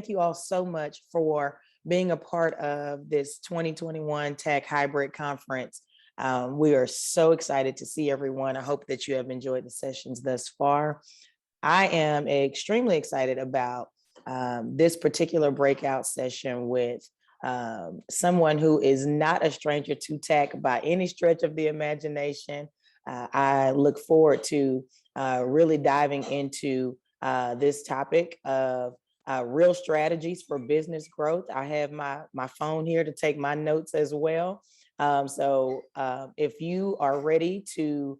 thank you all so much for being a part of this 2021 Tech Hybrid Conference. We are so excited to see everyone. I hope that you have enjoyed the sessions thus far. I am extremely excited about this particular breakout session with someone who is not a stranger to tech by any stretch of the imagination. I look forward to really diving into this topic of real strategies for business growth. I have my phone here to take my notes as well. So if you are ready to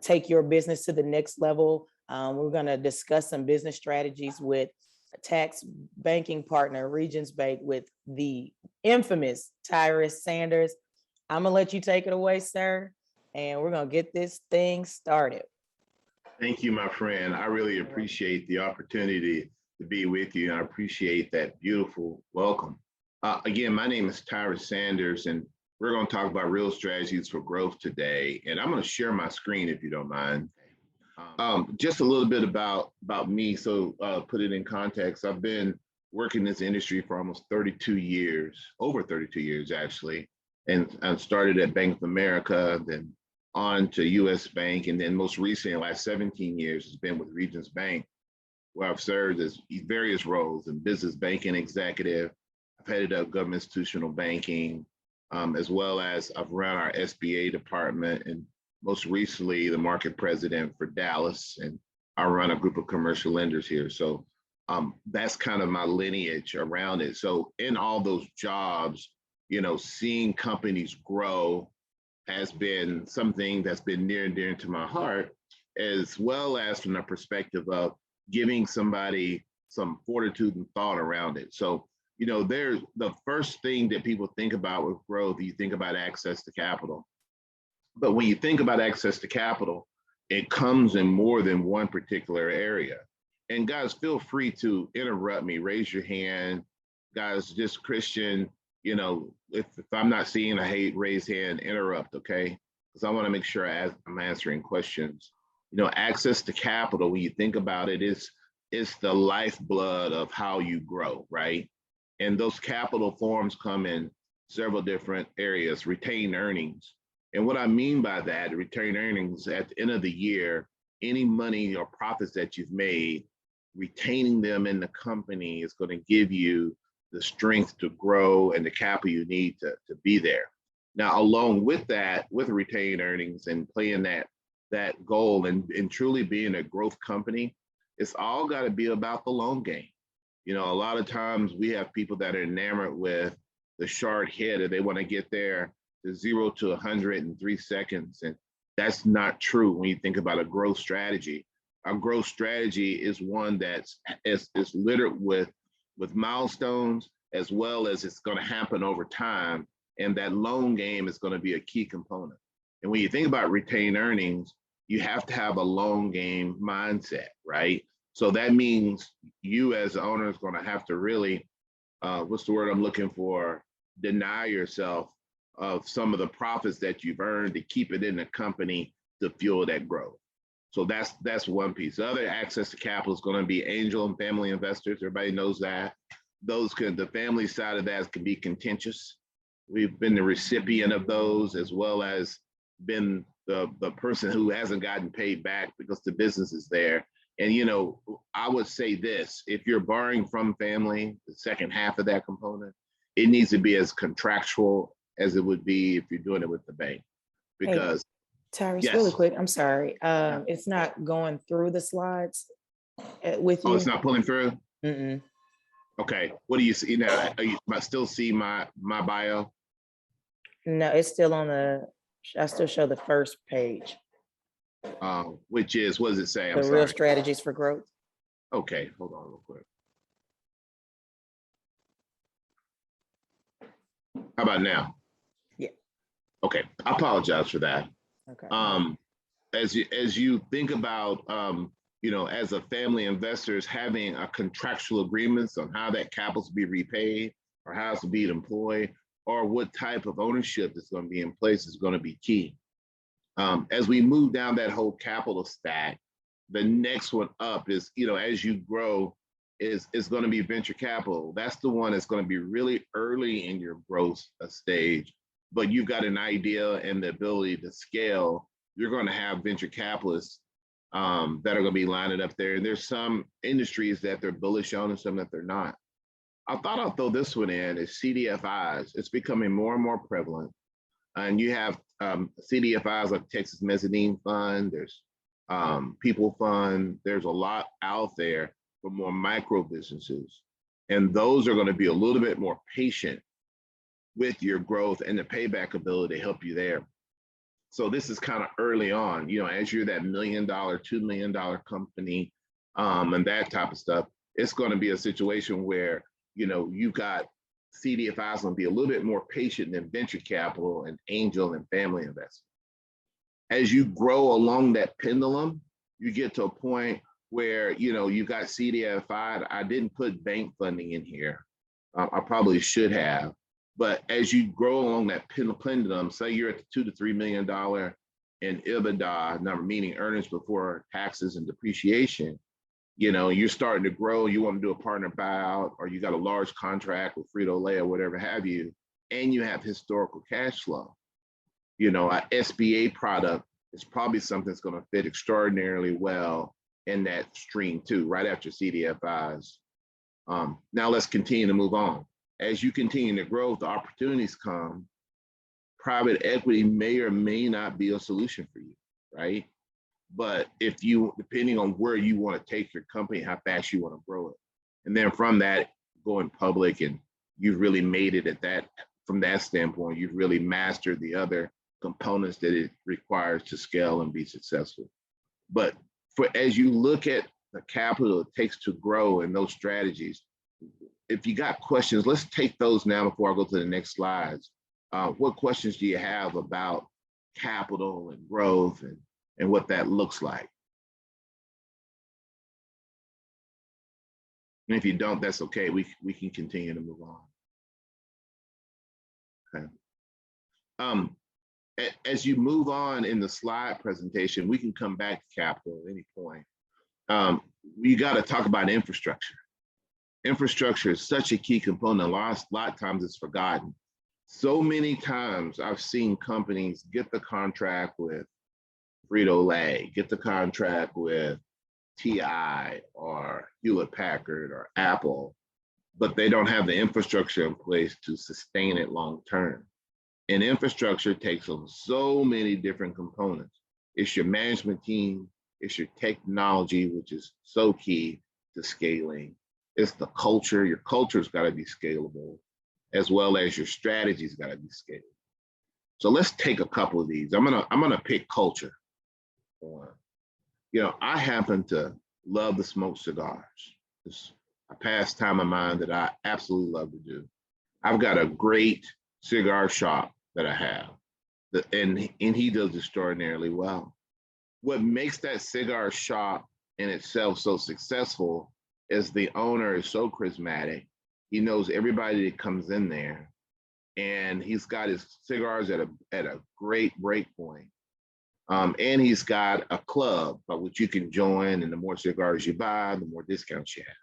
take your business to the next level, we're going to discuss some business strategies with a tax banking partner, Regions Bank, with the infamous TAAACC Sanders. I'm going to let you take it away, sir, and we're going to get this thing started. Thank you, my friend. I really appreciate the opportunity to be with you. And I appreciate that beautiful welcome. Again, my name is TAAACC Sanders, and we're going to talk about real strategies for growth today. And I'm going to share my screen if you don't mind. Just a little bit about me. So put it in context. I've been working in this industry for almost 32 years, over 32 years actually. And I started at Bank of America, then on to US Bank, and then most recently, the last 17 years has been with Regions Bank, where I've served as various roles in business banking executive. I've headed up government institutional banking, as well as I've run our SBA department, and most recently the market president for Dallas, and I run a group of commercial lenders here. So that's kind of my lineage around it. So in all those jobs, you know, seeing companies grow has been something that's been near and dear to my heart, as well as from the perspective of giving somebody some fortitude and thought around it. So, you know, there's the first thing that people think about with growth, you think about access to capital. But when you think about access to capital, it comes in more than one particular area. And guys, feel free to interrupt me, raise your hand. Guys, just Christian, you know, if I'm not seeing a raised hand, interrupt, okay? Because I want to make sure I'm answering questions. You know, access to capital, when you think about it, it's the lifeblood of how you grow, right? And those capital forms come in several different areas, retained earnings. And what I mean by that, retained earnings, at the end of the year, any money or profits that you've made, retaining them in the company is going to give you the strength to grow and the capital you need to be there. Now, along with that, with retained earnings and playing that goal and truly being a growth company, it's all got to be about the long game. You know, a lot of times we have people that are enamored with the short hit, and they want to get there to 0 to 100 in 3 seconds. And that's not true when you think about a growth strategy. Our growth strategy is one that's littered with milestones, as well as it's going to happen over time. And that long game is going to be a key component. And when you think about retained earnings, you have to have a long game mindset, right? So that means you as the owner is going to have to really, what's the word I'm looking for? Deny yourself of some of the profits that you've earned to keep it in the company to fuel that growth. So that's one piece. The other, access to capital, is going to be angel and family investors. Everybody knows that. The family side of that can be contentious. We've been the recipient of those, as well as been the person who hasn't gotten paid back because the business is there. And, you know, I would say this: if you're borrowing from family, the second half of that component, it needs to be as contractual as it would be if you're doing it with the bank. Because TAAACC, yes. really quick, I'm sorry. It's not going through the slides with you. Oh, it's not pulling through? Mm-mm. Okay, what do you see now? I still see my bio? No, it's still on I still show the first page. Which is, what does it say? The real strategies for growth. Okay, hold on real quick. How about now? Yeah. Okay, I apologize for that. Okay. As you think about, you know, as a family investors, having a contractual agreements on how that capital to be repaid, or how it's to be deployed, or what type of ownership is going to be in place is going to be key. As we move down that whole capital stack, the next one up is, you know, as you grow, is going to be venture capital. That's the one that's going to be really early in your growth stage, but you've got an idea and the ability to scale. You're going to have venture capitalists that are going to be lining up there. And there's some industries that they're bullish on and some that they're not. I thought I'll throw this one in is CDFIs. It's becoming more and more prevalent. And you have CDFIs like Texas Mezzanine Fund, there's People Fund, there's a lot out there for more micro businesses. And those are going to be a little bit more patient with your growth and the payback ability to help you there. So this is kind of early on, as you're that $1 million, $2 million company and that type of stuff, it's going to be a situation where, you've got CDFIs going to be a little bit more patient than venture capital and angel and family investment. As you grow along that pendulum, you get to a point where, you've got CDFI. I didn't put bank funding in here. I probably should have. But as you grow along that pendulum, say you're at the $2 to $3 million in EBITDA number, meaning earnings before taxes and depreciation, you're starting to grow, you want to do a partner buyout, or you got a large contract with Frito-Lay or whatever have you, and you have historical cash flow. An SBA product is probably something that's going to fit extraordinarily well in that stream too, right after CDFIs. Now let's continue to move on. As you continue to grow, the opportunities come. Private equity may or may not be a solution for you, right? But if you, depending on where you want to take your company, how fast you want to grow it. And then from that, going public, and you've really made it at that, from that standpoint, you've really mastered the other components that it requires to scale and be successful. But as you look at the capital it takes to grow and those strategies, if you got questions, let's take those now before I go to the next slides. What questions do you have about capital and growth and what that looks like? And if you don't, that's okay. We can continue to move on. Okay. As you move on in the slide presentation, we can come back to capital at any point. We got to talk about infrastructure. Infrastructure is such a key component. A lot of times it's forgotten. So many times I've seen companies get the contract with Frito-Lay, get the contract with TI or Hewlett Packard or Apple, but they don't have the infrastructure in place to sustain it long term. And infrastructure takes on so many different components. It's your management team, it's your technology, which is so key to scaling. It's the culture. Your culture's got to be scalable, as well as your strategy's got to be scalable. So let's take a couple of these. I'm gonna pick culture. I happen to love to smoke cigars. It's a pastime of mine that I absolutely love to do. I've got a great cigar shop that I have, and he does extraordinarily well. What makes that cigar shop in itself so successful is the owner is so charismatic. He knows everybody that comes in there, and he's got his cigars at a great break point. And he's got a club by which you can join, and the more cigars you buy, the more discounts you have.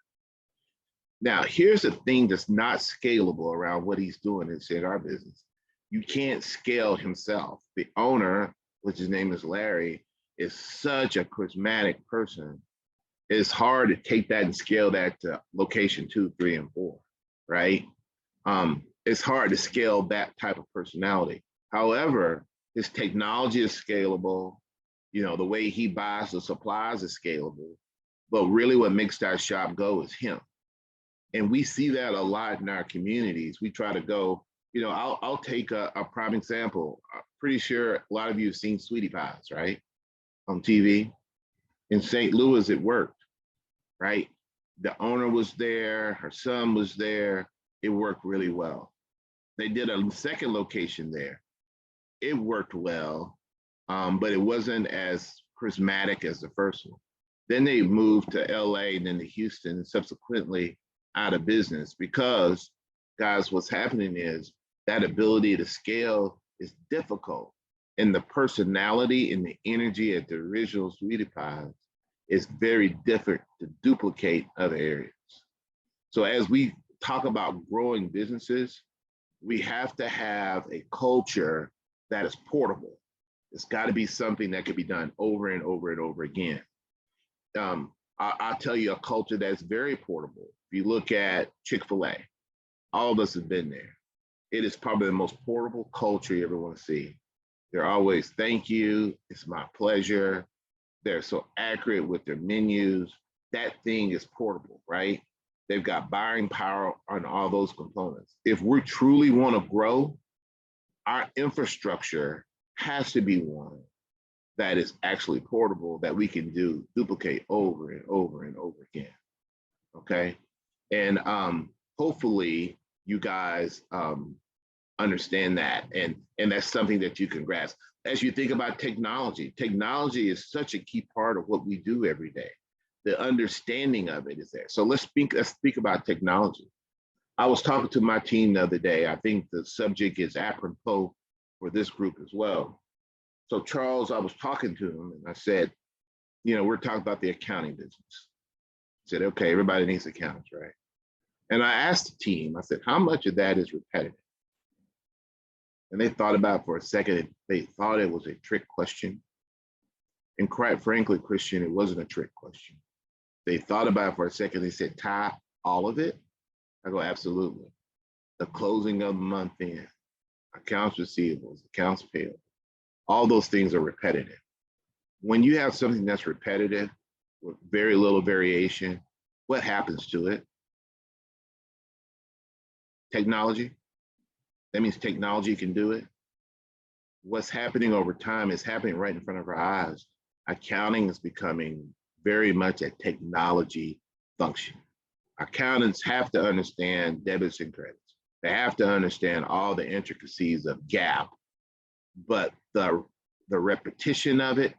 Now, here's the thing that's not scalable around what he's doing in the cigar business. You can't scale himself. The owner, which his name is Larry, is such a charismatic person. It's hard to take that and scale that to location 2, 3, and 4, right? It's hard to scale that type of personality. However, his technology is scalable. The way he buys the supplies is scalable. But really what makes that shop go is him. And we see that a lot in our communities. We try to go, I'll take a prime example. I'm pretty sure a lot of you have seen Sweetie Pies, right? On TV. In St. Louis, it worked, right? The owner was there, her son was there. It worked really well. They did a second location there. It worked well, but it wasn't as charismatic as the first one. Then they moved to LA and then to Houston, and subsequently out of business because, guys, what's happening is that ability to scale is difficult. And the personality and the energy at the original Sweetie Pies is very different to duplicate other areas. So as we talk about growing businesses, we have to have a culture that is portable. It's got to be something that can be done over and over and over again. I'll tell you a culture that's very portable. If you look at Chick-fil-A, all of us have been there. It is probably the most portable culture you ever want to see. They're always, thank you, it's my pleasure. They're so accurate with their menus. That thing is portable, right? They've got buying power on all those components. If we truly want to grow, our infrastructure has to be one that is actually portable, that we can duplicate over and over and over again. Okay. And hopefully you guys understand that. And that's something that you can grasp. As you think about technology, technology is such a key part of what we do every day. The understanding of it is there. So let's speak about technology. I was talking to my team the other day. I think the subject is apropos for this group as well. So Charles, I was talking to him and I said, we're talking about the accounting business. I said, okay, everybody needs accountants, right? And I asked the team, I said, how much of that is repetitive? And they thought about it for a second. They thought it was a trick question. And quite frankly, Christian, it wasn't a trick question. They thought about it for a second. They said, Ty, all of it? I go, absolutely. The closing of the month end, accounts receivables, accounts payable, all those things are repetitive. When you have something that's repetitive with very little variation, what happens to it? Technology. That means technology can do it. What's happening over time is happening right in front of our eyes. Accounting is becoming very much a technology function. Accountants have to understand debits and credits. They have to understand all the intricacies of GAAP, but the repetition of it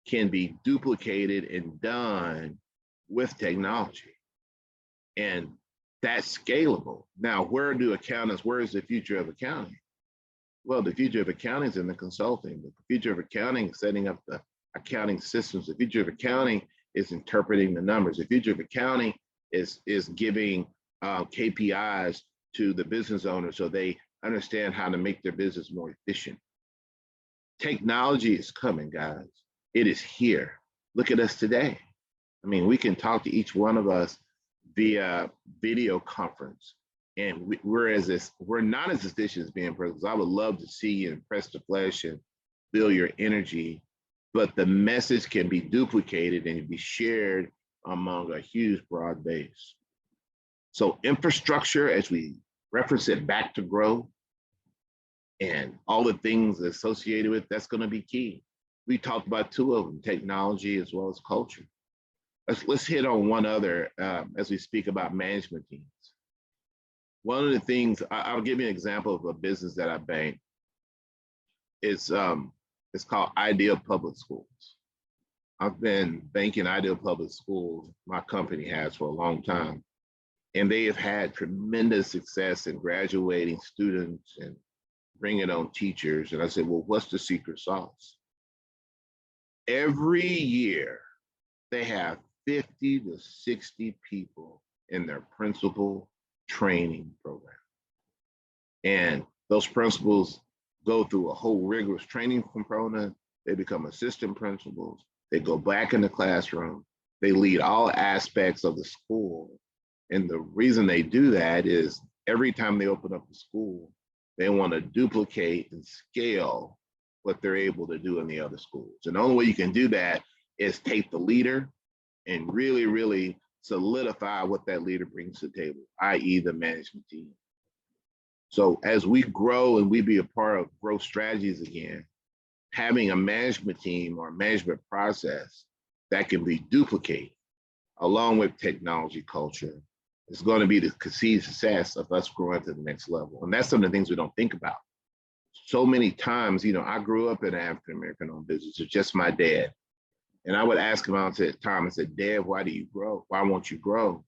can be duplicated and done with technology. And that's scalable. Now, where is the future of accounting? Well, the future of accounting is in the consulting. The future of accounting is setting up the accounting systems. The future of accounting is interpreting the numbers. The future of accounting is giving KPIs to the business owners so they understand how to make their business more efficient. Technology is coming, guys. It is here. Look at us today. I mean, we can talk to each one of us via video conference, and we're not as efficient as being present. I would love to see you and press the flesh and feel your energy, but the message can be duplicated and be shared among a huge broad base. So infrastructure, as we reference it back to grow, and all the things associated with that's going to be key. We talked about two of them, technology as well as culture. Let's hit on one other as we speak about management teams. One of the things, I'll give you an example of a business that I bank. It's called Ideal Public Schools. I've been banking Ideal Public Schools, my company has, for a long time. And they have had tremendous success in graduating students and bringing on teachers. And I said, well, what's the secret sauce? Every year, they have 50 to 60 people in their principal training program. And those principals go through a whole rigorous training component. They become assistant principals. They go back in the classroom. They lead all aspects of the school. And the reason they do that is every time they open up the school, they want to duplicate and scale what they're able to do in the other schools. And the only way you can do that is take the leader and really, really solidify what that leader brings to the table, i.e. the management team. So as we grow and we be a part of growth strategies again, having a management team or management process that can be duplicated along with technology culture is going to be the key success of us growing to the next level. And that's some of the things we don't think about. So many times, I grew up in an African-American owned business. It's just my dad. And I would ask him out at time, I said, Dad, why do you grow? Why won't you grow?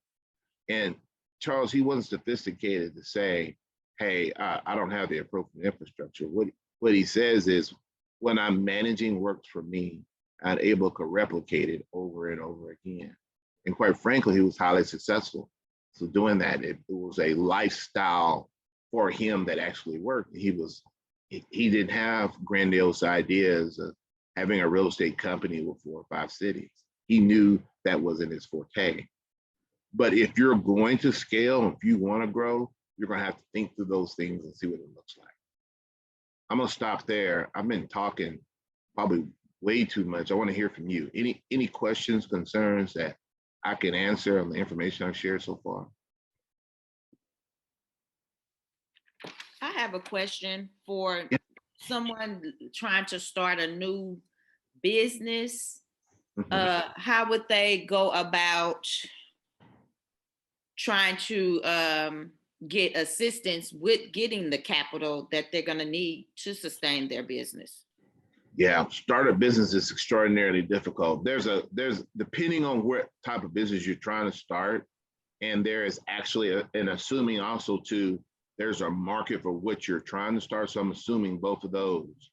And Charles, he wasn't sophisticated to say, hey, I don't have the appropriate infrastructure. What he says is, when I'm managing works for me, I'm able to replicate it over and over again. And quite frankly, he was highly successful. So doing that, it was a lifestyle for him that actually worked. He didn't have grandiose ideas of having a real estate company with 4 or 5 cities. He knew that wasn't his forte. But if you're going to scale, if you want to grow, you're going to have to think through those things and see what it looks like. I'm going to stop there. I've been talking probably way too much. I want to hear from you. Any questions, concerns that I can answer on the information I've shared so far? I have a question for someone trying to start a new business. How would they go about trying to get assistance with getting the capital that they're going to need to sustain their business? Yeah, start a business is extraordinarily difficult. There's depending on what type of business you're trying to start, and there is actually an assuming also too, there's a market for what you're trying to start. So I'm assuming both of those.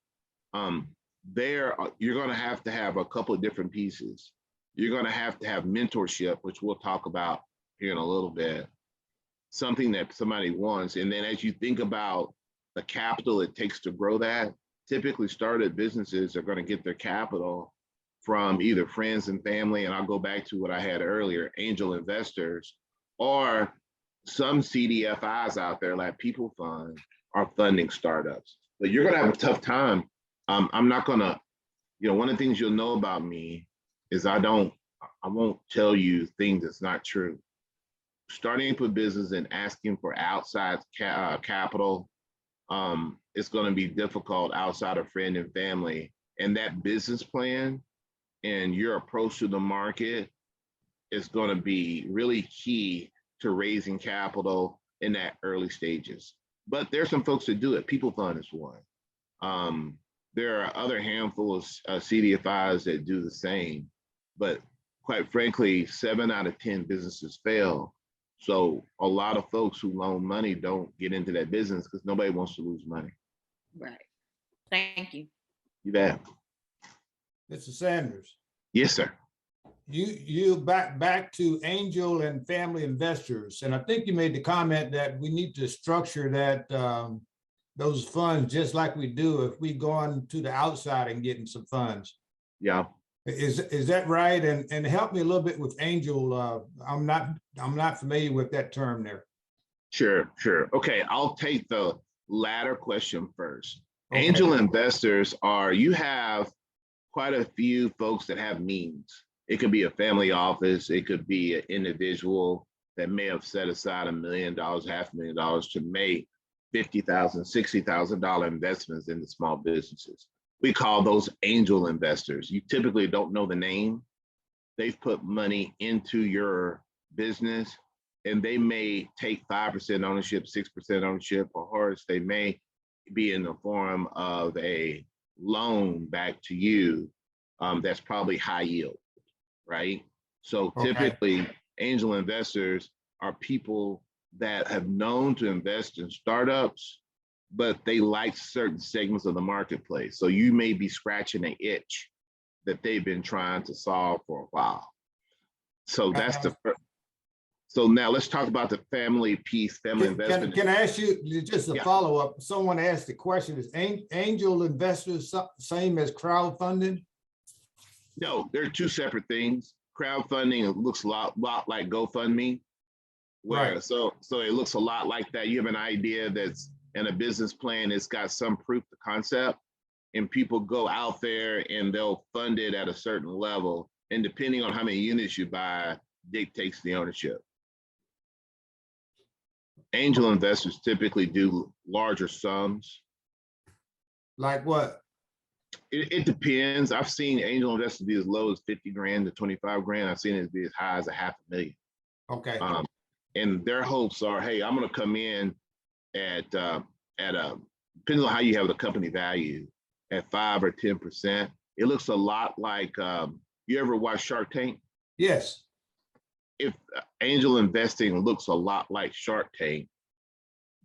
You're going to have a couple of different pieces. You're going to have mentorship, which we'll talk about here in a little bit, something that somebody wants. And then as you think about the capital it takes to grow that, typically started businesses are going to get their capital from either friends and family, and I'll go back to what I had earlier, angel investors, or some CDFIs out there like People Fund are funding startups. But you're going to have a tough time. I'm not going to, one of the things you'll know about me is I won't tell you things that's not true. Starting up a business and asking for outside capital, it's going to be difficult outside of friend and family. And that business plan and your approach to the market is going to be really key to raising capital in that early stages. But there's some folks that do it. People Fund is one. There are other handful of CDFIs that do the same. But quite frankly, 7 out of 10 businesses fail. So a lot of folks who loan money don't get into that business because nobody wants to lose money. Right. Thank you. You bet. Mr. Sanders. Yes, sir. You back to angel and family investors, and I think you made the comment that we need to structure that those funds just like we do if we go on to the outside and getting some funds. Yeah. Is that right? And help me a little bit with angel. I'm not familiar with that term there. Sure. Okay, I'll take the latter question first. Okay. Angel investors you have quite a few folks that have means. It could be a family office. It could be an individual that may have set aside $1 million, $500,000 to make $50,000, $60,000 investments into small businesses. We call those angel investors. You typically don't know the name. They've put money into your business, and they may take 5% ownership, 6% ownership, or they may be in the form of a loan back to you that's probably high yield, right? So typically, angel investors are people that have known to invest in startups, but they like certain segments of the marketplace. So you may be scratching an itch that they've been trying to solve for a while. So that's the first. So now let's talk about the family piece, family investment. Can I ask you just a follow-up? Someone asked the question, is angel investors same as crowdfunding? No, they're two separate things. Crowdfunding looks a lot like GoFundMe. Right. So it looks a lot like that. You have an idea that's in a business plan, it's got some proof of concept, and people go out there and they'll fund it at a certain level. And depending on how many units you buy, dictates the ownership. Angel investors typically do larger sums. Like what? It depends. I've seen angel investors be as low as 50 grand to 25 grand. I've seen it be as high as $500,000. Okay. And their hopes are, hey, I'm going to come in at depending on how you have the company value, at 5 or 10%. It looks a lot like, you ever watch Shark Tank? Yes. If angel investing looks a lot like Shark Tank,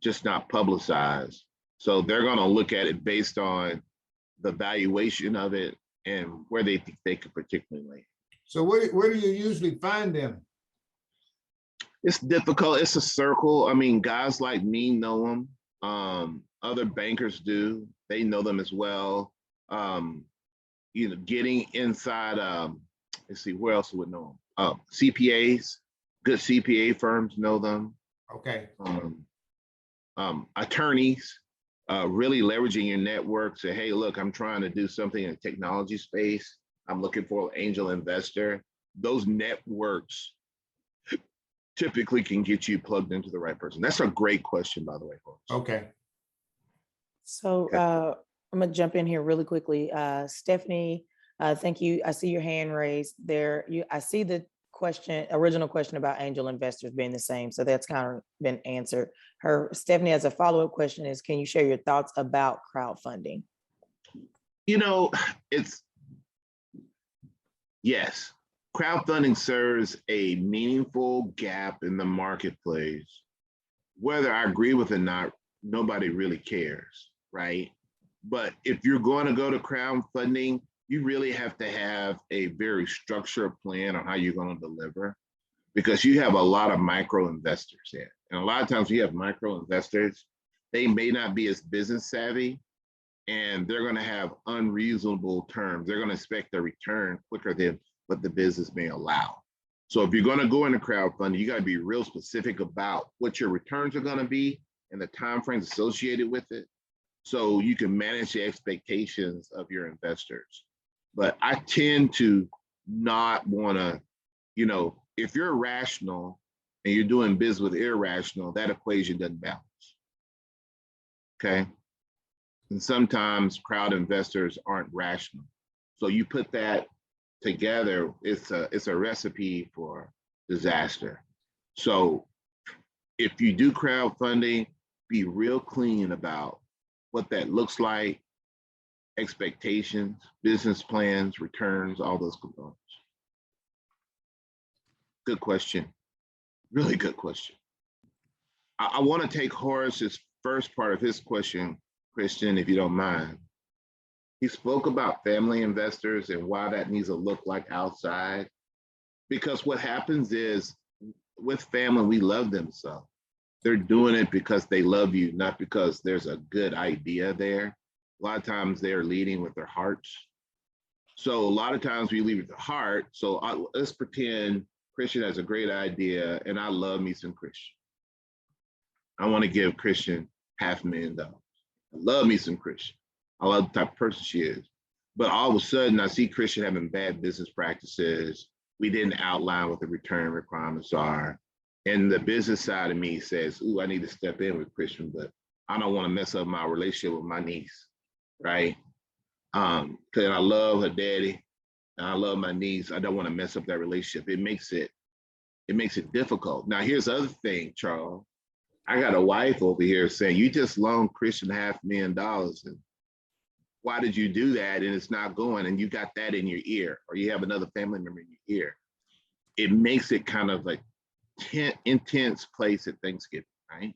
just not publicized. So they're going to look at it based on the valuation of it and where they think they could particularly land. So where do you usually find them? It's difficult. It's a circle. I mean, guys like me know them. Other bankers do. They know them as well. Getting inside. Let's see, where else would know them? CPAs, good CPA firms know them. Okay. Attorneys, really leveraging your network. Say, hey, look, I'm trying to do something in the technology space. I'm looking for an angel investor. Those networks typically can get you plugged into the right person. That's a great question, by the way, folks. Okay. So I'm gonna jump in here really quickly. Stephanie, thank you. I see your hand raised there. I see the original question about angel investors being the same. So that's kind of been answered. Stephanie has a follow-up question is, can you share your thoughts about crowdfunding? Yes, crowdfunding serves a meaningful gap in the marketplace. Whether I agree with it or not, nobody really cares, right? But if you're going to go to crowdfunding, you really have to have a very structured plan on how you're going to deliver, because you have a lot of micro investors here. And a lot of times we have micro investors, they may not be as business savvy, and they're going to have unreasonable terms. They're going to expect a return quicker than what the business may allow. So if you're going to go into crowdfunding, you got to be real specific about what your returns are going to be and the timeframes associated with it, so you can manage the expectations of your investors. But I tend to not want to, if you're rational and you're doing business with irrational, that equation doesn't balance. Okay. And sometimes crowd investors aren't rational. So you put that together, it's a recipe for disaster. So if you do crowdfunding, be real clean about what that looks like, expectations, business plans, returns, all those components. Good question. Really good question. I want to take Horace's first part of his question, Christian, if you don't mind. He spoke about family investors and why that needs to look like outside. Because what happens is, with family, we love them so. They're doing it because they love you, not because there's a good idea there. A lot of times they're leading with their hearts. So a lot of times we lead with the heart. So let's pretend Christian has a great idea and I love me some Christian. I want to give Christian $500,000. I love me some Christian. I love the type of person she is. But all of a sudden I see Christian having bad business practices. We didn't outline what the return requirements are. And the business side of me says, ooh, I need to step in with Christian, but I don't want to mess up my relationship with my niece, right? Because I love her daddy and I love my niece. I don't want to mess up that relationship. It makes it difficult. Now, here's the other thing, Charles. I got a wife over here saying, you just loaned Christian $500,000. And why did you do that? And it's not going, and you got that in your ear, or you have another family member in your ear. It makes it kind of like intense place at Thanksgiving, right?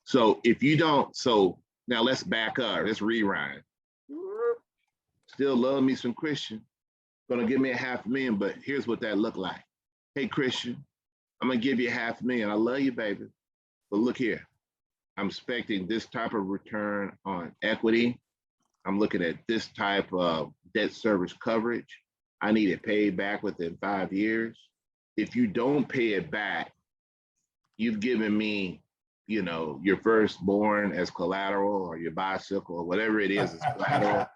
So if you don't, so now let's back up, let's rewind. Still love me some Christian, gonna give me $500,000, but here's what that looked like. Hey Christian, I'm gonna give you $500,000. I love you, baby, but look here, I'm expecting this type of return on equity. I'm looking at this type of debt service coverage. I need it paid back within 5 years. If you don't pay it back, you've given me, your firstborn as collateral, or your bicycle, or whatever it is as collateral.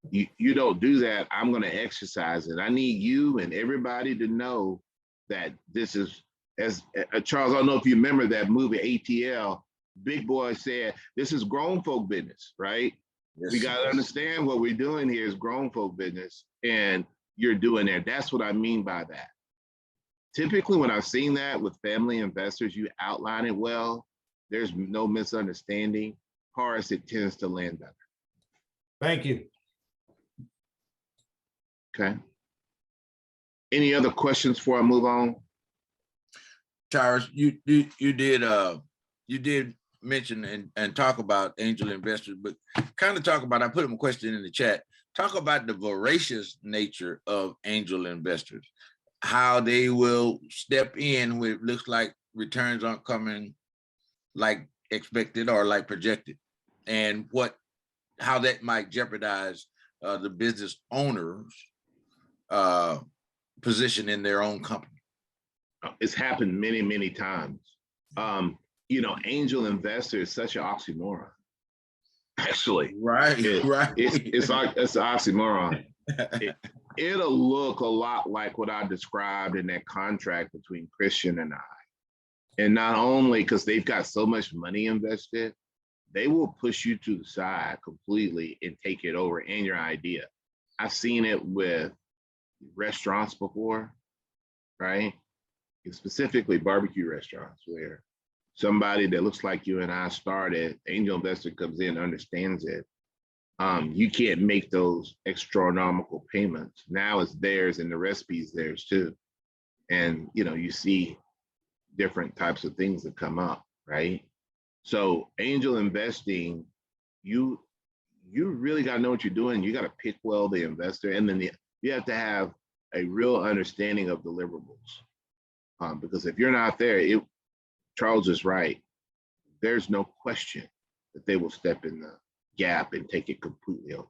You don't do that, I'm going to exercise it. I need you and everybody to know that this is, as Charles, I don't know if you remember that movie ATL, Big Boy said, this is grown folk business, right? Yes, we got to understand what we're doing here is grown folk business, and you're doing that. That's what I mean by that. Typically, when I've seen that with family investors, you outline it well, there's no misunderstanding. Horace, it tends to land better. Thank you. Okay. Any other questions before I move on? Tyrus, you did mention and talk about angel investors, but kind of talk about, I put a question in the chat, talk about the voracious nature of angel investors. how they will step in when it looks like returns aren't coming like expected or like projected, and how that might jeopardize the business owner's position in their own company. It's happened many, many times. You know, angel investor is such an oxymoron. Actually, Right, right. it's an oxymoron. It'll look a lot like what I described in that contract between Christian and I. And not only because they've got so much money invested, they will push you to the side completely and take it over and your idea. I've seen it with restaurants before, right? Specifically barbecue restaurants where somebody that looks like you and I started, angel investor comes in, understands it. You can't make those astronomical payments. Now it's theirs and the recipe's theirs too. And you know, you see different types of things that come up, right? So angel investing, you really got to know what you're doing. You got to pick well the investor, and then you have to have a real understanding of deliverables. Because if you're not there, Charles is right. There's no question that they will step in the gap and take it completely over.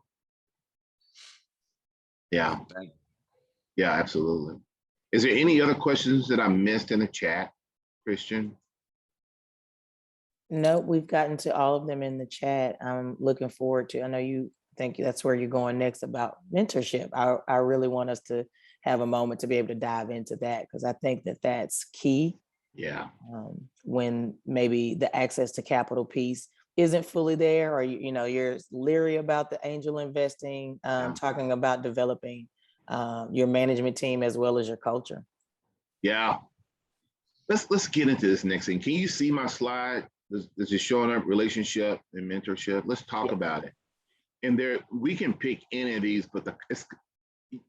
Yeah. Yeah, absolutely. Is there any other questions that I missed in the chat, Christian? No, we've gotten to all of them in the chat. I'm looking forward to, I know you think that's where you're going next about mentorship. I really want us to have a moment to be able to dive into that, because I think that that's key. Yeah. When maybe the access to capital piece isn't fully there, or you're leery about the angel investing, talking about developing your management team as well as your culture. Yeah. Let's get into this next thing. Can you see my slide? This is showing up relationship and mentorship. Let's talk about it. And we can pick any of these, but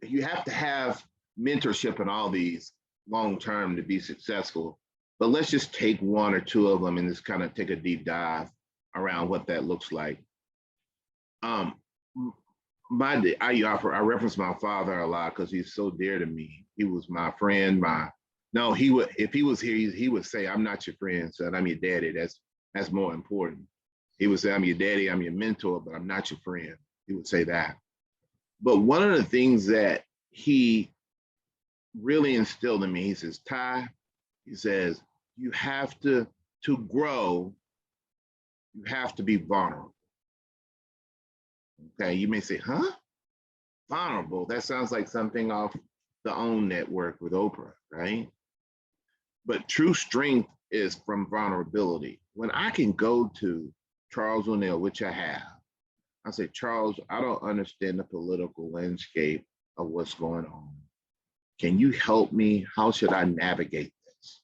you have to have mentorship in all these long-term to be successful. But let's just take one or two of them and just kind of take a deep dive around what that looks like. I reference my father a lot because he's so dear to me. He was my friend. If he was here, he would say, "I'm not your friend, son. I'm your daddy. That's more important." He would say, "I'm your daddy. I'm your mentor, but I'm not your friend." He would say that. But one of the things that he really instilled in me, he says, "Ty," he says, "you have to grow, you have to be vulnerable." Okay, you may say, "Huh? Vulnerable? That sounds like something off the OWN network with Oprah, right?" But true strength is from vulnerability. When I can go to Charles O'Neill, which I have, I say, "Charles, I don't understand the political landscape of what's going on. Can you help me? How should I navigate this?"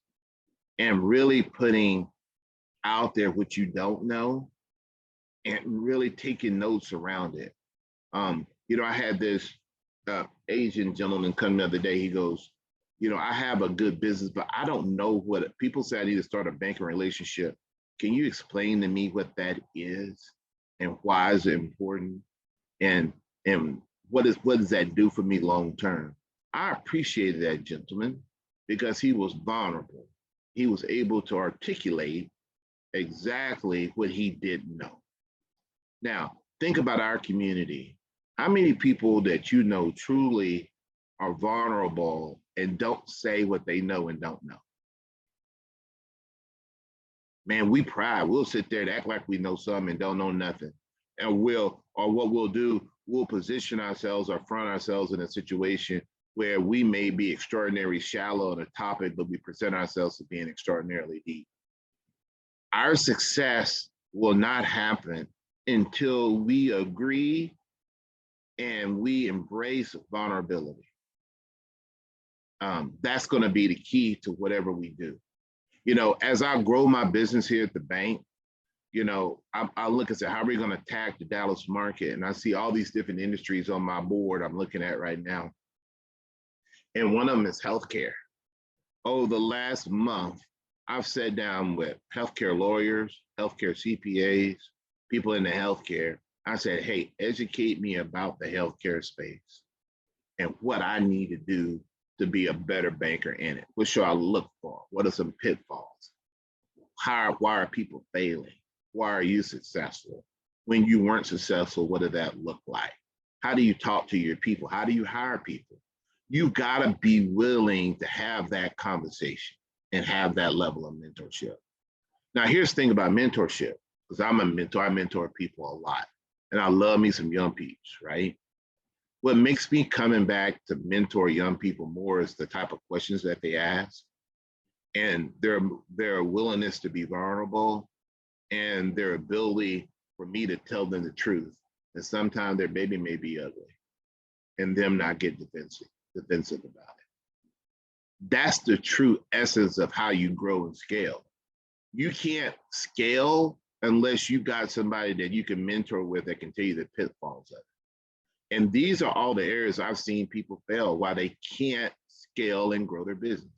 And really putting out there what you don't know and really taking notes around it. I had this Asian gentleman come the other day. He goes, "I have a good business, but I don't know what people say I need to start a banking relationship. Can you explain to me what that is and why is it important? And what does that do for me long term?" I appreciated that gentleman because he was vulnerable. He was able to articulate exactly what he didn't know. Now, think about our community. How many people that you know truly are vulnerable and don't say what they know and don't know? Man, we'll sit there and act like we know something and don't know nothing. And what we'll do, we'll position ourselves or front ourselves in a situation where we may be extraordinarily shallow on a topic, but we present ourselves as being extraordinarily deep. Our success will not happen until we agree and we embrace vulnerability. That's going to be the key to whatever we do. As I grow my business here at the bank, I look and say, how are we going to attack the Dallas market? And I see all these different industries on my board I'm looking at right now. And one of them is healthcare. Oh, the last month, I've sat down with healthcare lawyers, healthcare CPAs, people in the healthcare. I said, "Hey, educate me about the healthcare space and what I need to do to be a better banker in it? What should I look for? What are some pitfalls? Why are people failing? Why are you successful? When you weren't successful, what did that look like? How do you talk to your people? How do you hire people? You gotta be willing to have that conversation and have that level of mentorship. Now, here's the thing about mentorship, because I'm a mentor, I mentor people a lot, and I love me some young peeps, right? What makes me coming back to mentor young people more is the type of questions that they ask and their willingness to be vulnerable and their ability for me to tell them the truth. And sometimes their baby may be ugly and them not get defensive about it. That's the true essence of how you grow and scale. You can't scale unless you got somebody that you can mentor with that can tell you the pitfalls of it. And these are all the areas I've seen people fail why they can't scale and grow their business.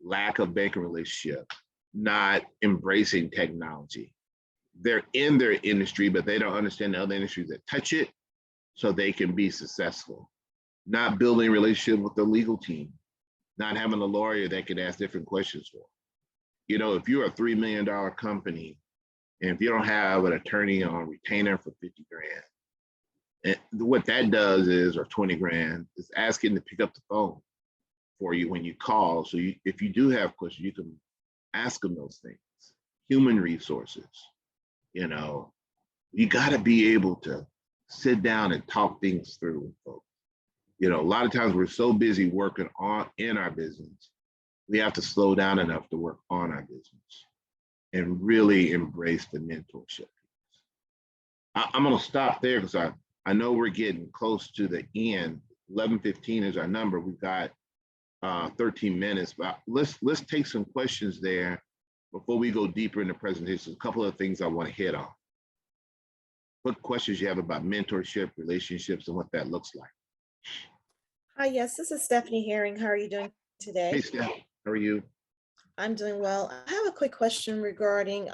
Lack of banking relationship, not embracing technology. They're in their industry, but they don't understand the other industries that touch it so they can be successful. Not building a relationship with the legal team, not having a lawyer that can ask different questions for. You know, if you're a $3 million company and if you don't have an attorney on retainer for 50 grand, and what that does is, or 20 grand, is asking to pick up the phone for you when you call. So if you do have questions, you can ask them those things. Human resources, you know, you got to be able to sit down and talk things through with folks. You know, a lot of times we're so busy working in our business, we have to slow down enough to work on our business and really embrace the mentorship. I'm going to stop there because I know we're getting close to the end. 11:15 is our number. We've got 13 minutes, but let's take some questions there before we go deeper in the presentation. A couple of things I want to hit on. What questions you have about mentorship, relationships, and what that looks like? Hi, yes, this is Stephanie Herring. How are you doing today? Hey, Steph, how are you? I'm doing well. I have a quick question regarding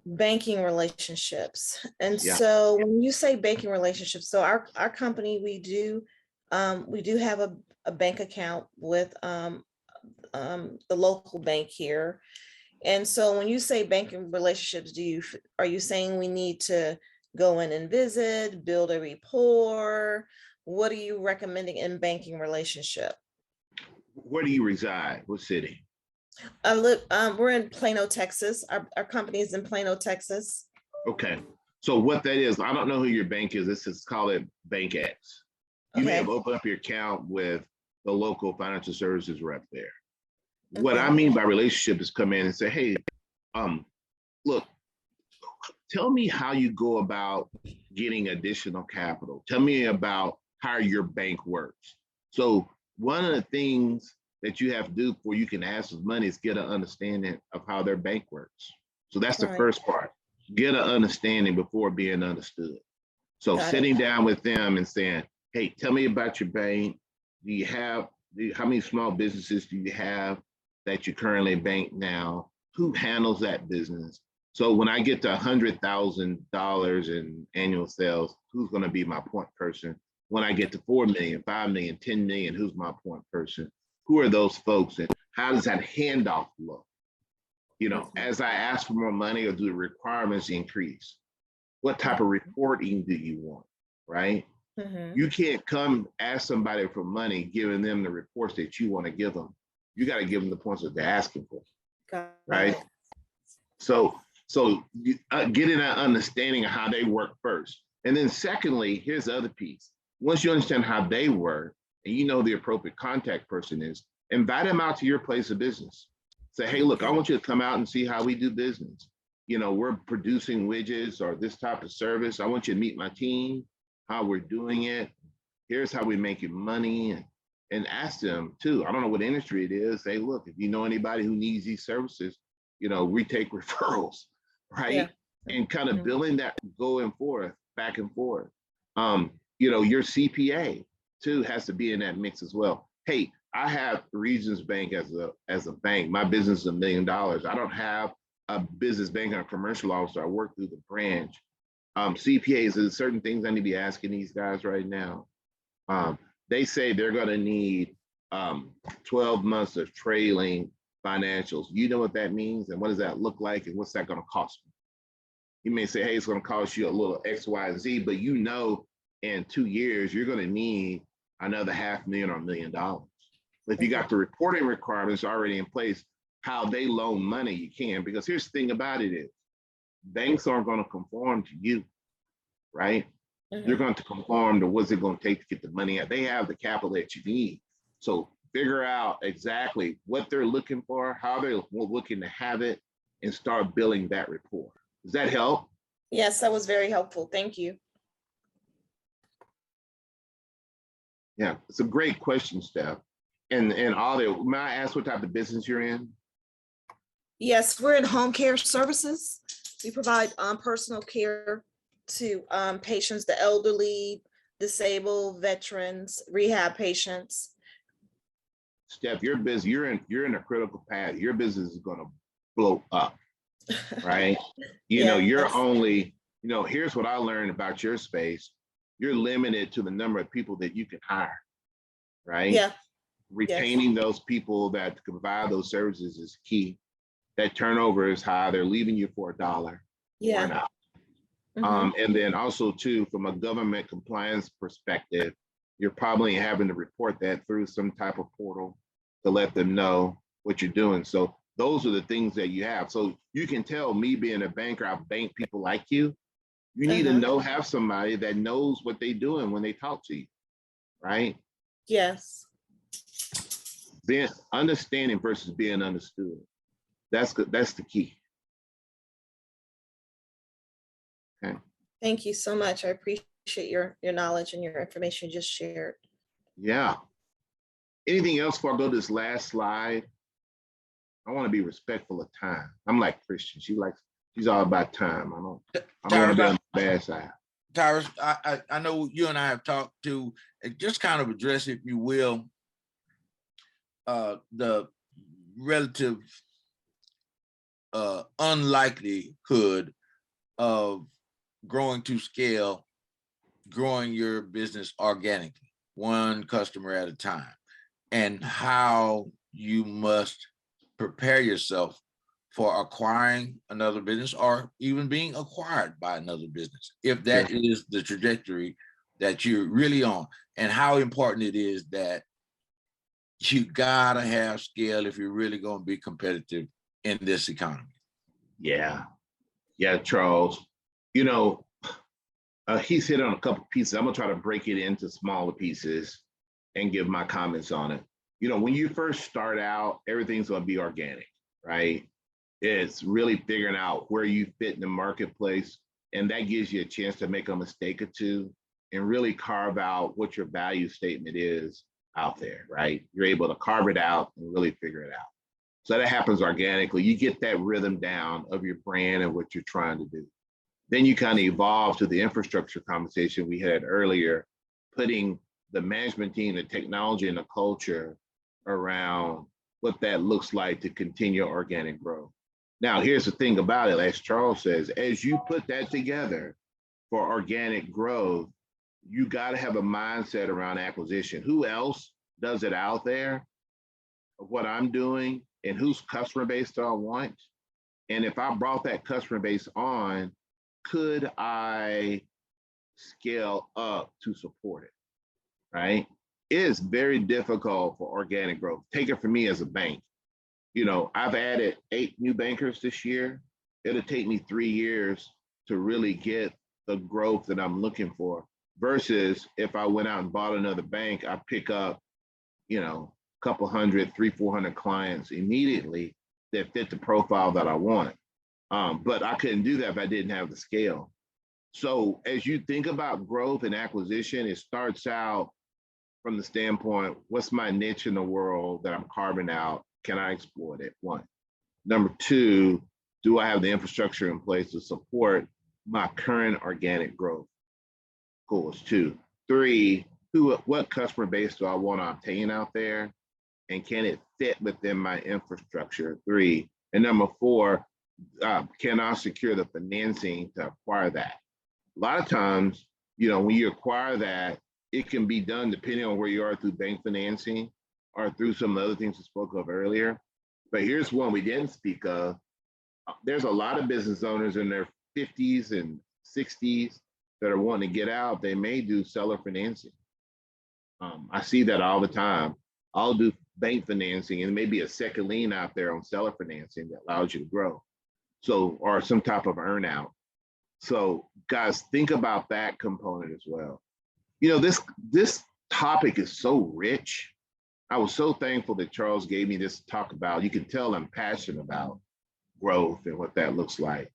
banking relationships. And Yeah. so when you say banking relationships, so our company, we do have a bank account with the local bank here. And so when you say banking relationships, are you saying we need to go in and visit, build a rapport? What are you recommending in banking relationship? Where do you reside? What city? We're in Plano, Texas. Our company is in Plano, Texas. Okay. So what that is, I don't know who your bank is. This is call it Bank X. You may have opened up your account with the local financial services rep there. What I mean by relationship is come in and say, hey, look, tell me how you go about getting additional capital. Tell me about how your bank works. So one of the things that you have to do before you can ask for money is get an understanding of how their bank works. So that's the first part. Get an understanding before being understood. So sitting down with them and saying, hey, tell me about your bank. How many small businesses do you have that you currently bank now? Who handles that business? So when I get to $100,000 in annual sales, who's going to be my point person? When I get to 4 million, 5 million, 10 million, who's my point person? Who are those folks and how does that handoff look? You know, as I ask for more money or do the requirements increase? What type of reporting do you want, right? You can't come ask somebody for money, giving them the reports that you want to give them. You got to give them the points that they're asking for, right? So getting that understanding of how they work first. And then secondly, here's the other piece. Once you understand how they work and you know the appropriate contact person is, invite them out to your place of business. Say, hey, look, I want you to come out and see how we do business. You know, we're producing widgets or this type of service. I want you to meet my team, how we're doing it. Here's how we make money. And ask them too. I don't know what industry it is. Say, look, if you know anybody who needs these services, you know, we take referrals, right? Yeah. And kind of building that going forth, back and forth. You know, your CPA too has to be in that mix as well. Hey, I have Regions Bank as a bank. My business is $1 million. I don't have a business bank or a commercial officer. I work through the branch. CPAs, there's certain things I need to be asking these guys right now. they say they're going to need 12 months of trailing financials. You know what that means, and what does that look like, and what's that going to cost me? You may say, hey, it's going to cost you a little X, Y, and Z, but you know in 2 years, you're going to need another $500,000 or $1 million. But if you got the reporting requirements already in place, how they loan money, you can. Because here's the thing about it is, banks aren't going to conform to you, right? You're going to conform to what's it going to take to get the money out. They have the capital that you need. So figure out exactly what they're looking for, how they're looking to have it, and start building that rapport. Does that help? Yes, that was very helpful. Thank you. Yeah, it's a great question, Steph. And Aldo, may I ask what type of business you're in? Yes, we're in home care services. We provide personal care to patients, the elderly, disabled, veterans, rehab patients. Steph, your business, you're in a critical path. Your business is going to blow up, right? You know, you're Yes. only, you know, here's what I learned about your space. You're limited to the number of people that you can hire, right? Yeah. Retaining those people that can provide those services is key. That turnover is high. They're leaving you for $1 Yeah. or not. Mhm. And then also too, from a government compliance perspective, you're probably having to report that through some type of portal to let them know what you're doing. So those are the things that you have. So you can tell, me being a banker, I bank people like you. You need to have somebody that knows what they're doing when they talk to you, right? Yes. Being understanding versus being understood. That's good. That's the key. Okay. Thank you so much. I appreciate your knowledge and your information you just shared. Yeah. Anything else before I go to this last slide? I want to be respectful of time. I'm like Christian. She's all about time. I don't want to be on the bad side. Tyrus, I know you and I have talked to just kind of address, if you will, the relative unlikelihood of growing to scale, growing your business organically, one customer at a time, and how you must prepare yourself for acquiring another business or even being acquired by another business, if that is the trajectory that you're really on, and how important it is that you gotta have scale if you're really going to be competitive in this economy. Yeah. Yeah, Charles. You know, he's hit on a couple pieces. I'm gonna try to break it into smaller pieces and give my comments on it. You know, when you first start out, everything's gonna be organic, right? It's really figuring out where you fit in the marketplace, and that gives you a chance to make a mistake or two and really carve out what your value statement is out there, right? You're able to carve it out and really figure it out. So that happens organically. You get that rhythm down of your brand and what you're trying to do. Then you kind of evolve to the infrastructure conversation we had earlier, putting the management team, the technology, and the culture around what that looks like to continue organic growth. Now, here's the thing about it, as Charles says, as you put that together for organic growth, you got to have a mindset around acquisition. Who else does it out there of what I'm doing, and whose customer base do I want? And if I brought that customer base on, could I scale up to support it, right? It is very difficult for organic growth. Take it from me as a bank. You know, I've added 8 new bankers this year. It'll take me 3 years to really get the growth that I'm looking for, versus if I went out and bought another bank, I pick up, you know, a couple hundred, 300-400 clients immediately that fit the profile that I want. But I couldn't do that if I didn't have the scale. So as you think about growth and acquisition, it starts out from the standpoint, what's my niche in the world that I'm carving out? Can I exploit it? 1. Number 2, do I have the infrastructure in place to support my current organic growth goals? 2. 3, what customer base do I want to obtain out there? And can it fit within my infrastructure? 3. And number 4, can I secure the financing to acquire that? A lot of times, you know, when you acquire that, it can be done depending on where you are through bank financing or through some of the other things we spoke of earlier. But here's one we didn't speak of. There's a lot of business owners in their 50s and 60s that are wanting to get out. They may do seller financing. I see that all the time. I'll do bank financing and maybe a second lien out there on seller financing that allows you to grow. So, or some type of earn out. So guys, think about that component as well. You know, this topic is so rich. I was so thankful that Charles gave me this to talk about. You can tell I'm passionate about growth and what that looks like.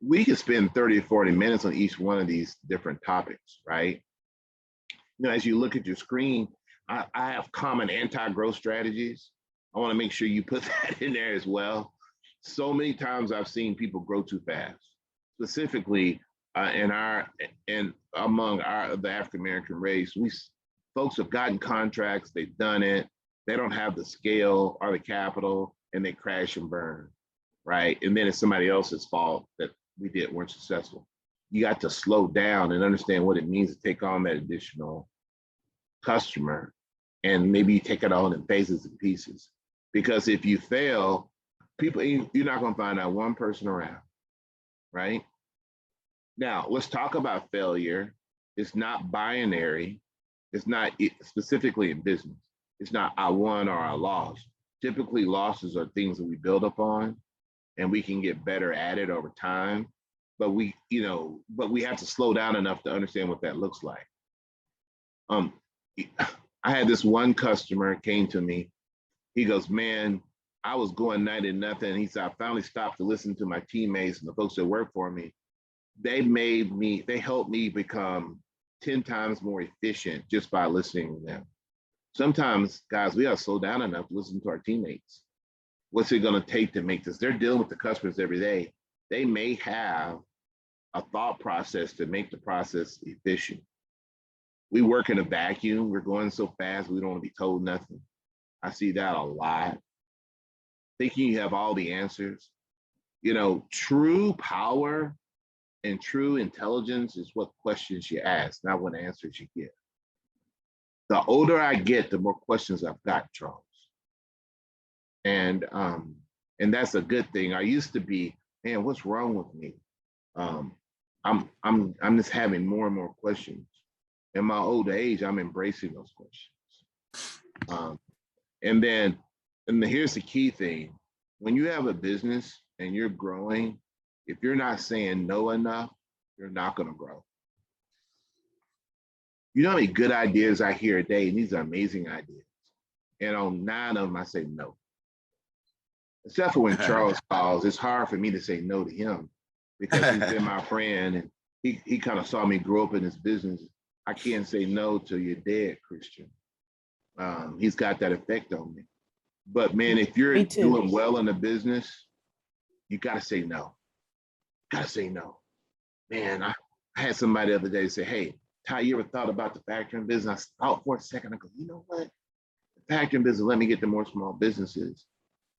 We could spend 30 or 40 minutes on each one of these different topics, right? You know, as you look at your screen, I have common anti-growth strategies. I want to make sure you put that in there as well. So many times I've seen people grow too fast, specifically among the African American race. Folks have gotten contracts, they've done it, they don't have the scale or the capital, and they crash and burn, right? And then it's somebody else's fault that weren't successful. You got to slow down and understand what it means to take on that additional customer, and maybe you take it on in phases and pieces. Because if you fail, you're not going to find out one person around, right? Now, let's talk about failure. It's not binary. It's not specifically in business. It's not I won or I lost. Typically, losses are things that we build upon, and we can get better at it over time. But we have to slow down enough to understand what that looks like. I had this one customer came to me. He goes, man, I was going 90-0. He said, I finally stopped to listen to my teammates and the folks that work for me. They helped me become 10 times more efficient just by listening to them. Sometimes, guys, we gotta slow down enough to listen to our teammates. What's it gonna take to make this? They're dealing with the customers every day. They may have a thought process to make the process efficient. We work in a vacuum. We're going so fast, we don't want to be told nothing. I see that a lot. Thinking you have all the answers. You know, true power and true intelligence is what questions you ask, not what answers you get. The older I get, the more questions I've got, Charles. And that's a good thing. I used to be, man, what's wrong with me? I'm just having more and more questions. In my older age, I'm embracing those questions. And here's the key thing. When you have a business and you're growing, if you're not saying no enough, you're not gonna grow. You know how many good ideas I hear a day, and these are amazing ideas. And on 9 of them, I say no. Except for when Charles calls, it's hard for me to say no to him because he's been my friend and he kind of saw me grow up in this business. I can't say no till you're dead, Christian. He's got that effect on me. But man, if you're doing well in the business, you gotta say no. Gotta say no. Man, I had somebody the other day say, hey, Ty, you ever thought about the factoring business? I thought for a second, I go, you know what? The factoring business, let me get to more small businesses.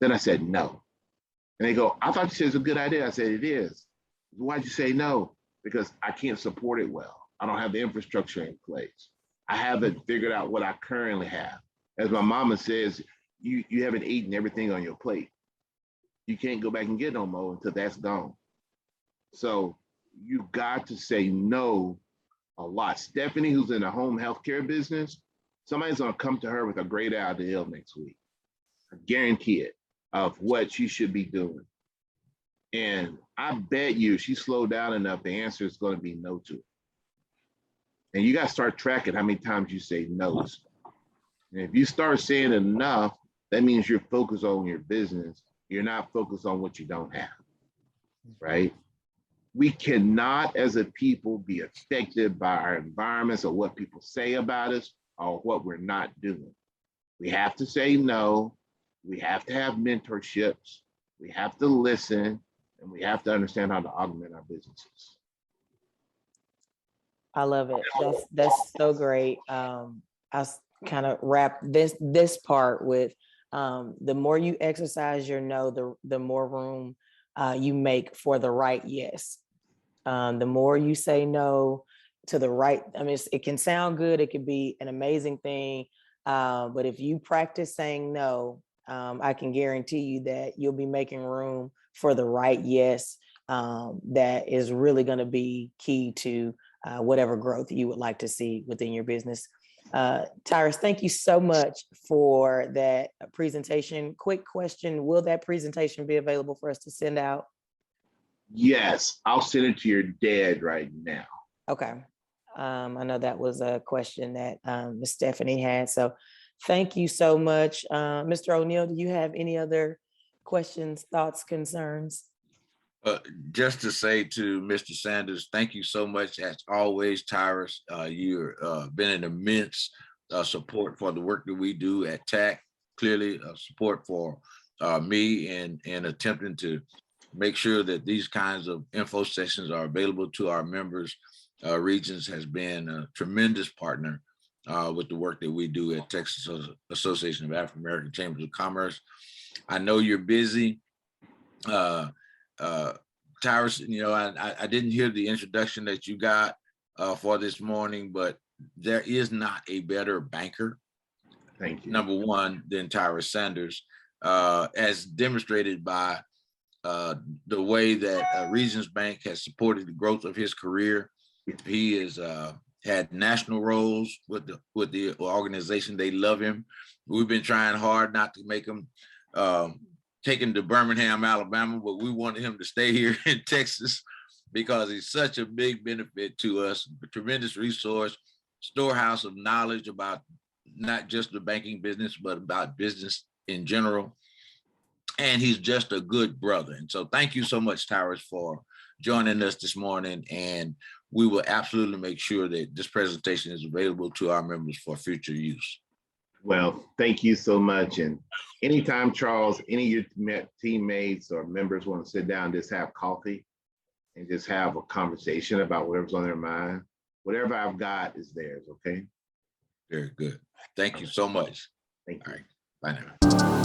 Then I said no. And they go, I thought you said it's a good idea. I said, it is. Why'd you say no? Because I can't support it well. I don't have the infrastructure in place. I haven't figured out what I currently have. As my mama says, you haven't eaten everything on your plate. You can't go back and get no more until that's gone. So you got to say no a lot. Stephanie, who's in the home healthcare business, somebody's gonna come to her with a great idea next week. I guarantee it, of what she should be doing. And I bet you if she slowed down enough, the answer is gonna be no to it. And you gotta start tracking how many times you say no. And if you start saying enough, that means you're focused on your business. You're not focused on what you don't have, right? We cannot, as a people, be affected by our environments or what people say about us or what we're not doing. We have to say no. We have to have mentorships. We have to listen, and we have to understand how to augment our businesses. I love it. That's so great. I kind of wrap this part with the more you exercise your no, the more room you make for the right yes. The more you say no, to the right. I mean, it can sound good. It could be an amazing thing. But if you practice saying no, I can guarantee you that you'll be making room for the right yes. That is really going to be key to whatever growth you would like to see within your business. Tyrus, thank you so much for that presentation. Quick question, will that presentation be available for us to send out? Yes, I'll send it to your dad right now. Okay. I know that was a question that Ms. Stephanie had. So thank you so much. Mr. O'Neill, do you have any other questions, thoughts, concerns? Just to say to Mr. Sanders, thank you so much. As always, Tyrus, you've been an immense support for the work that we do at TAAACC. Clearly, support for me in attempting to make sure that these kinds of info sessions are available to our members. Regions has been a tremendous partner with the work that we do at Texas Association of African American Chambers of Commerce. I know you're busy. Tyrus, you know, I didn't hear the introduction that you got for this morning, but there is not a better banker, Thank you. number one, than Tyrus Sanders, as demonstrated by the way that Regions Bank has supported the growth of his career. He has had national roles with the organization. They love him. We've been trying hard not to make him taken to Birmingham, Alabama, but we wanted him to stay here in Texas because he's such a big benefit to us, a tremendous resource, storehouse of knowledge about not just the banking business, but about business in general. And he's just a good brother. And so thank you so much, Tyrus, for joining us this morning. And we will absolutely make sure that this presentation is available to our members for future use. Well, thank you so much. And anytime, Charles, any of your teammates or members want to sit down, just have coffee and just have a conversation about whatever's on their mind, whatever I've got is theirs, okay? Very good. Thank you so much. Thank you. All right. Bye now.